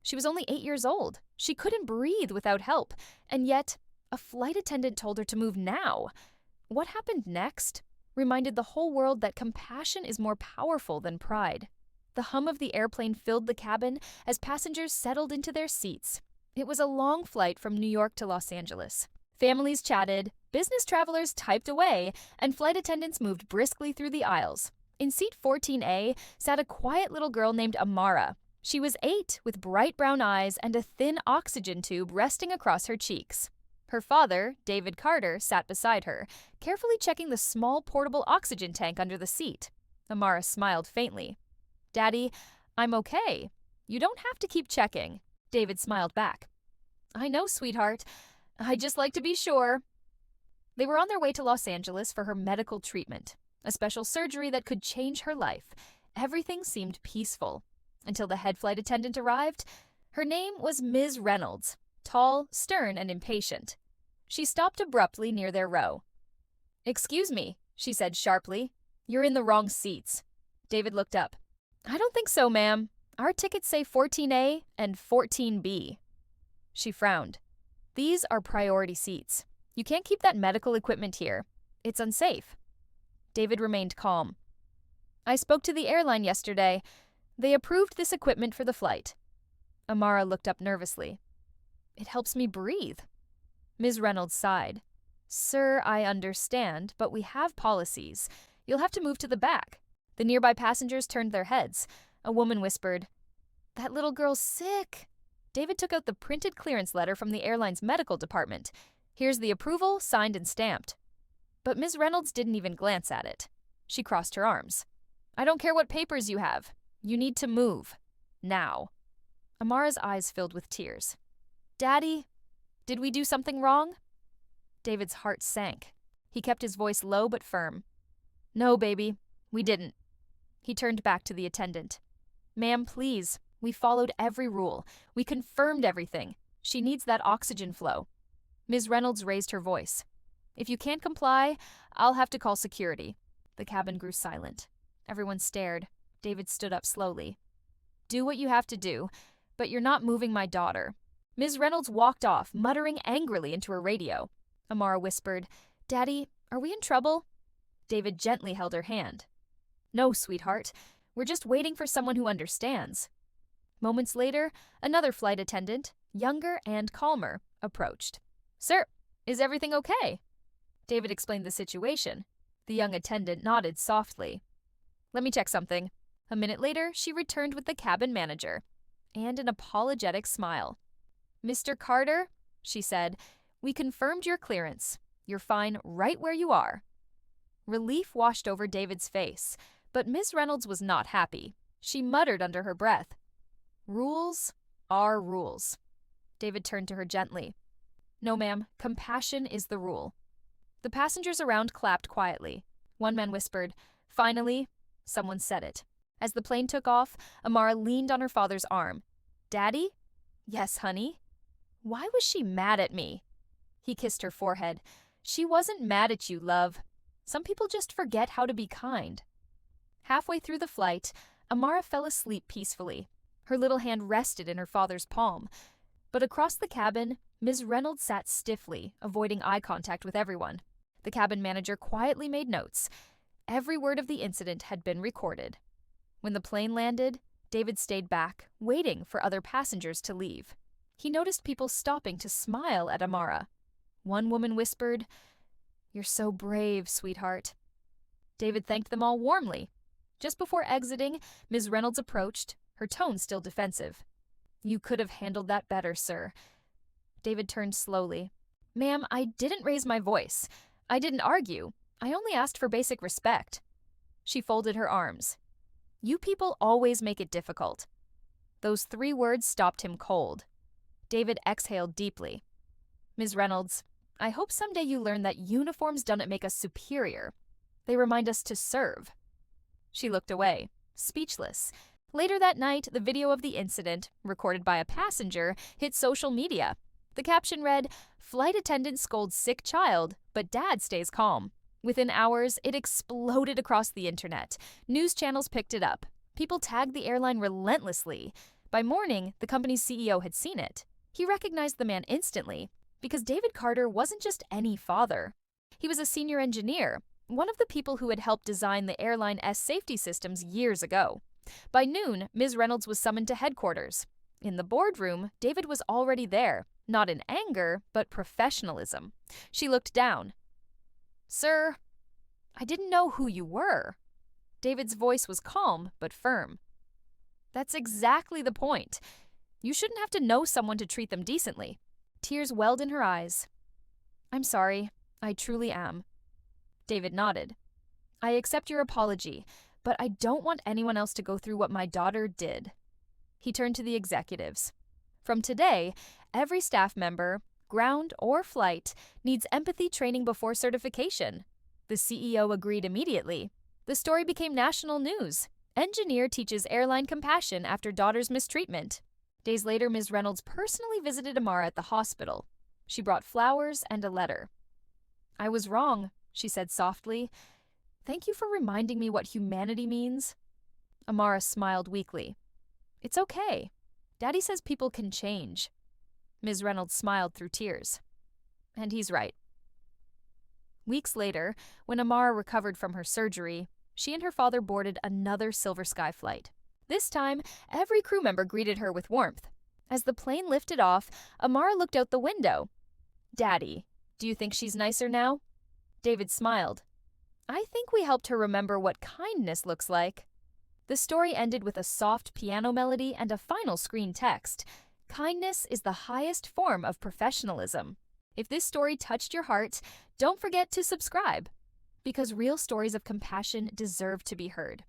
She was only 8 years old. She couldn't breathe without help, and yet a flight attendant told her to move now. What happened next reminded the whole world that compassion is more powerful than pride. The hum of the airplane filled the cabin as passengers settled into their seats. It was a long flight from New York to Los Angeles. Families chatted, business travelers typed away, and flight attendants moved briskly through the aisles. In seat 14A sat a quiet little girl named Amara. She was 8, with bright brown eyes and a thin oxygen tube resting across her cheeks. Her father, David Carter, sat beside her, carefully checking the small portable oxygen tank under the seat. Amara smiled faintly. "Daddy, I'm okay. You don't have to keep checking." David smiled back. "I know, sweetheart. I just like to be sure." They were on their way to Los Angeles for her medical treatment, a special surgery that could change her life. Everything seemed peaceful until the head flight attendant arrived. Her name was Ms. Reynolds, tall, stern, and impatient. She stopped abruptly near their row. "Excuse me," she said sharply. "You're in the wrong seats." David looked up. "I don't think so, ma'am. Our tickets say 14A and 14B. She frowned. "These are priority seats. You can't keep that medical equipment here. It's unsafe." David remained calm. "I spoke to the airline yesterday. They approved this equipment for the flight." Amara looked up nervously. "It helps me breathe." Ms. Reynolds sighed. "Sir, I understand, but we have policies. You'll have to move to the back." The nearby passengers turned their heads. A woman whispered, "That little girl's sick." David took out the printed clearance letter from the airline's medical department. "Here's the approval, signed and stamped." But Ms. Reynolds didn't even glance at it. She crossed her arms. "I don't care what papers you have. You need to move. Now." Amara's eyes filled with tears. "Daddy, did we do something wrong?" David's heart sank. He kept his voice low but firm. "No, baby, we didn't." He turned back to the attendant. "Ma'am, please. We followed every rule. We confirmed everything. She needs that oxygen flow." Ms. Reynolds raised her voice. "If you can't comply, I'll have to call security." The cabin grew silent. Everyone stared. David stood up slowly. "Do what you have to do, but you're not moving my daughter." Ms. Reynolds walked off, muttering angrily into her radio. Amara whispered, "Daddy, are we in trouble?" David gently held her hand. "No, sweetheart. We're just waiting for someone who understands." Moments later, another flight attendant, younger and calmer, approached. "Sir, is everything okay?" David explained the situation. The young attendant nodded softly. "Let me check something." A minute later, she returned with the cabin manager and an apologetic smile. "Mr. Carter," she said, "we confirmed your clearance. You're fine right where you are." Relief washed over David's face, but Ms. Reynolds was not happy. She muttered under her breath, "Rules are rules." David turned to her gently. "No, ma'am, compassion is the rule." The passengers around clapped quietly. One man whispered, "Finally." Someone said it. As the plane took off, Amara leaned on her father's arm. "Daddy?" "Yes, honey." "Why was she mad at me?" He kissed her forehead. "She wasn't mad at you, love. Some people just forget how to be kind." Halfway through the flight, Amara fell asleep peacefully. Her little hand rested in her father's palm. But across the cabin, Ms. Reynolds sat stiffly, avoiding eye contact with everyone. The cabin manager quietly made notes. Every word of the incident had been recorded. When the plane landed, David stayed back, waiting for other passengers to leave. He noticed people stopping to smile at Amara. One woman whispered, "You're so brave, sweetheart." David thanked them all warmly. Just before exiting, Ms. Reynolds approached, her tone still defensive. "You could have handled that better, sir." David turned slowly. "Ma'am, I didn't raise my voice. I didn't argue. I only asked for basic respect." She folded her arms. "You people always make it difficult." Those 3 words stopped him cold. David exhaled deeply. "Ms. Reynolds, I hope someday you learn that uniforms don't make us superior. They remind us to serve." She looked away, speechless. Later that night, the video of the incident, recorded by a passenger, hit social media. The caption read, "Flight attendant scolds sick child, but dad stays calm." Within hours, it exploded across the internet. News channels picked it up. People tagged the airline relentlessly. By morning, the company's CEO had seen it. He recognized the man instantly because David Carter wasn't just any father. He was a senior engineer, one of the people who had helped design the airline safety systems years ago. By noon, Ms. Reynolds was summoned to headquarters. In the boardroom, David was already there, not in anger, but professionalism. She looked down. "Sir, I didn't know who you were." David's voice was calm but firm. "That's exactly the point. You shouldn't have to know someone to treat them decently." Tears welled in her eyes. "I'm sorry. I truly am." David nodded. "I accept your apology, but I don't want anyone else to go through what my daughter did." He turned to the executives. "From today, every staff member, ground or flight, needs empathy training before certification." The CEO agreed immediately. The story became national news. Engineer teaches airline compassion after daughter's mistreatment. Days later, Ms. Reynolds personally visited Amara at the hospital. She brought flowers and a letter. "I was wrong," she said softly. "Thank you for reminding me what humanity means." Amara smiled weakly. "It's okay. Daddy says people can change." Ms. Reynolds smiled through tears. "And he's right." Weeks later, when Amara recovered from her surgery, she and her father boarded another Silver Sky flight. This time, every crew member greeted her with warmth. As the plane lifted off, Amara looked out the window. "Daddy, do you think she's nicer now?" David smiled. "I think we helped her remember what kindness looks like." The story ended with a soft piano melody and a final screen text. Kindness is the highest form of professionalism. If this story touched your heart, don't forget to subscribe, because real stories of compassion deserve to be heard.